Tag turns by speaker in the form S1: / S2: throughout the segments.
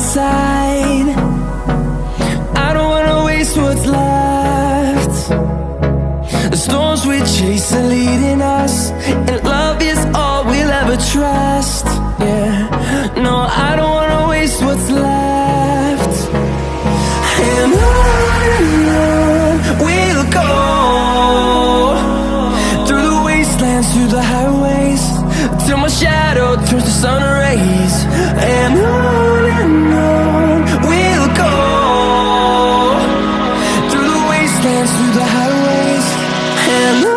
S1: side. I don't wanna waste what's left. The storms we chase are leading us, and love is all we'll ever trust. Yeah, no, I don't wanna waste what's left. And on we'll go, through the wastelands, through the highways, till my shadow turns to sun rays. And on we'll go, through the wastelands, through the highways, and on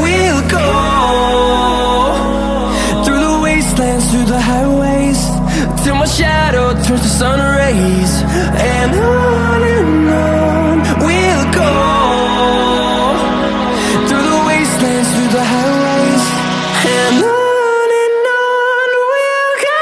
S1: we'll go. Through the highways, till my shadow turns to sun rays. And on we'll go, through the wastelands, through the highways, and on we'll go.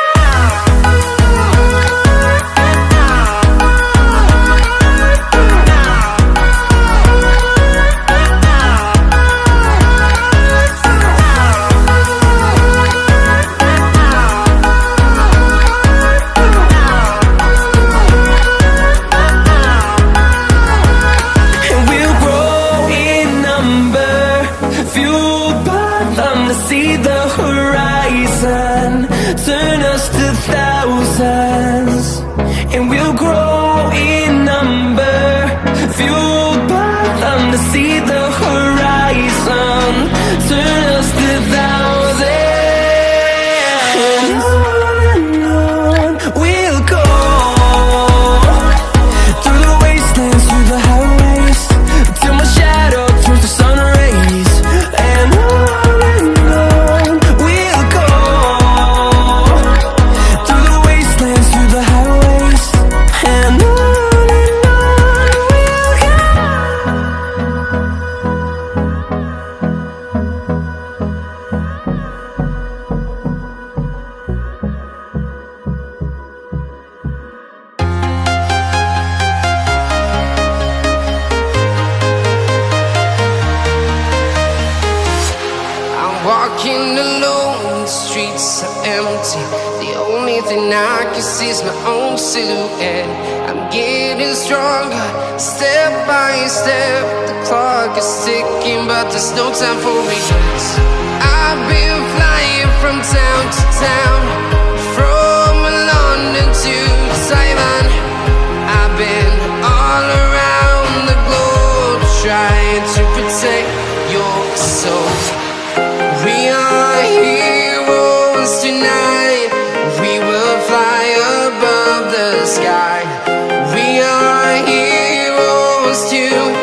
S1: See the horizon, turn us to thousands, and we'll grow in number, fueled by them. To see the horizon, turn us to thousands, and on we'll go, through the wastelands, through the highways, till my shadow turns to sun rays. And
S2: walking alone, the streets are empty. The only thing I can see is my own silhouette. I'm getting stronger, step by step. The clock is ticking, but there's no time for regrets. I've been flying from town to town, from London to Taiwan. I've been all around the globe, trying to protect your soul. We are heroes tonight. We will fly above the sky. We are heroes tonight.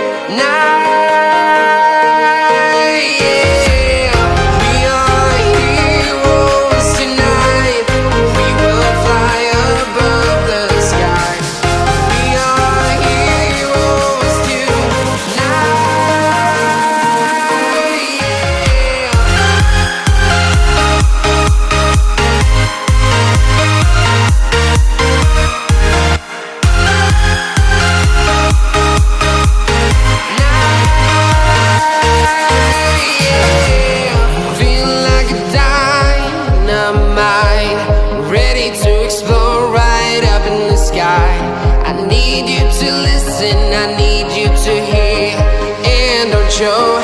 S2: Yeah. We are heroes tonight. We will fly above the sky. We are heroes tonight. I need you to listen, I need you to hear, and don't show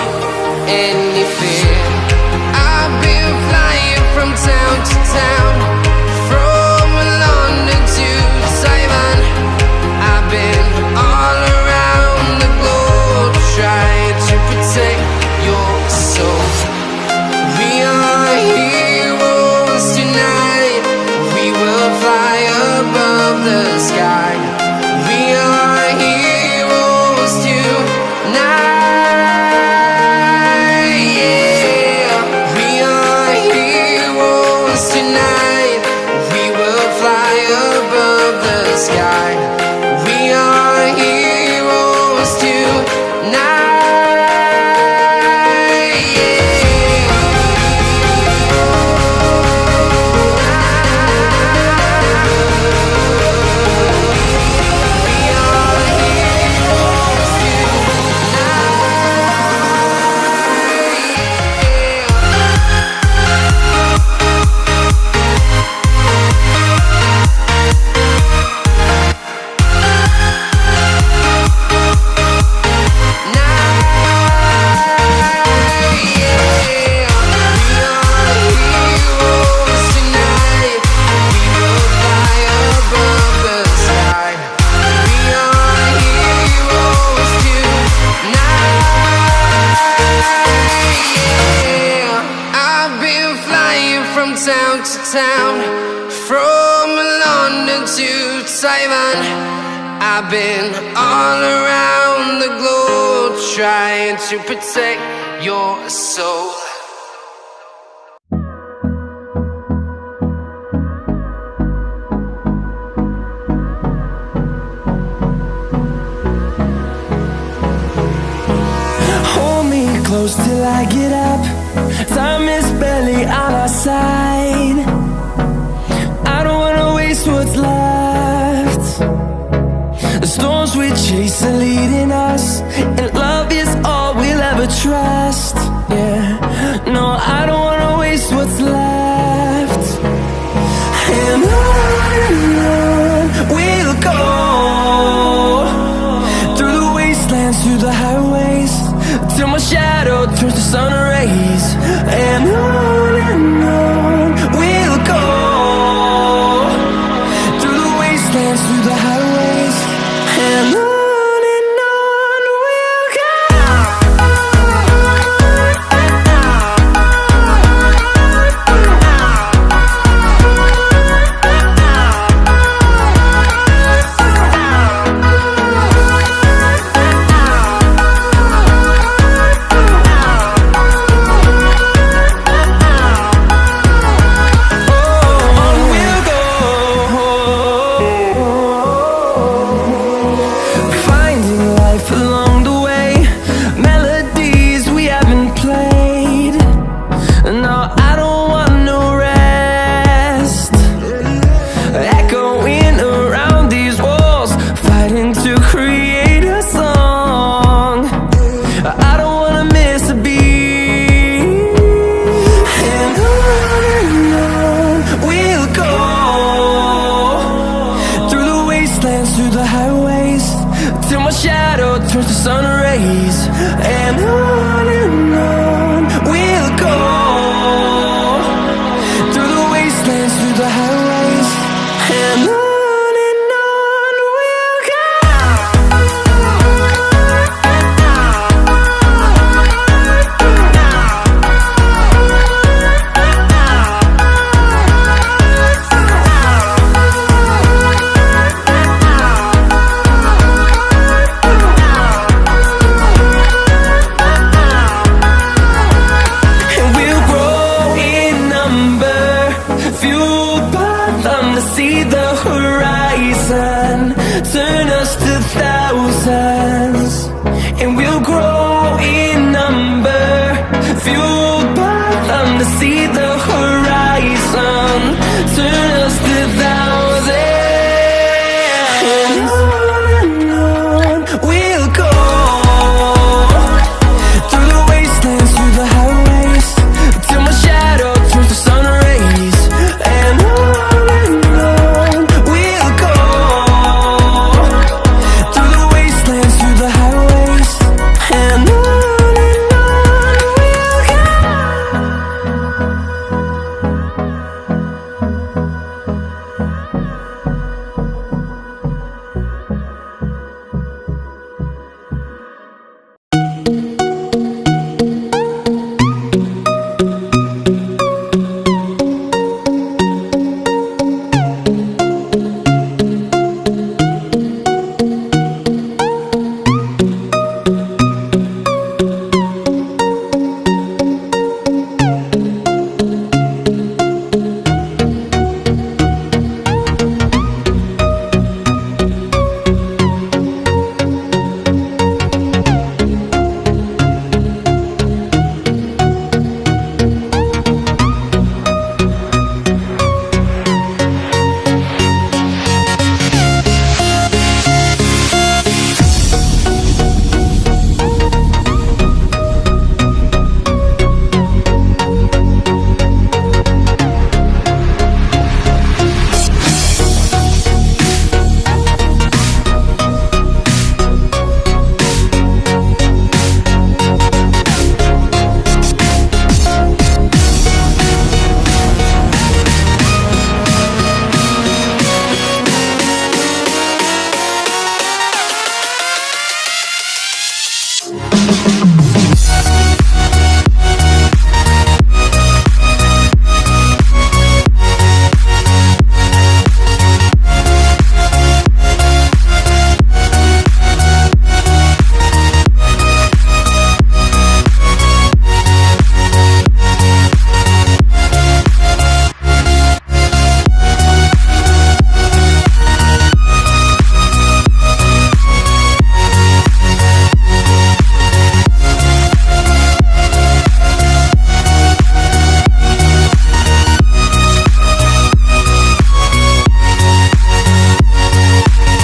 S2: any fear. I've been flying from town to town, from London to Taiwan. I've been all around the globe, trying to protect to town, from London to Taiwan. I've been all around the globe trying to protect your soul.
S1: Hold me close till I get up. Time is barely on our side. I don't wanna waste what's left. The storms we chase are leading us, and love is all we'll ever trust. Yeah, no, I don't wanna waste what's left. And on we'll go, through the wastelands, through the highways, till my shadow turns to sun rays. And on we'll go, through the wastelands, through the highways, and on we'll go. Along the way, melodies we haven't played. No, I don't want no rest. Echoing around these walls, fighting to create a song. I don't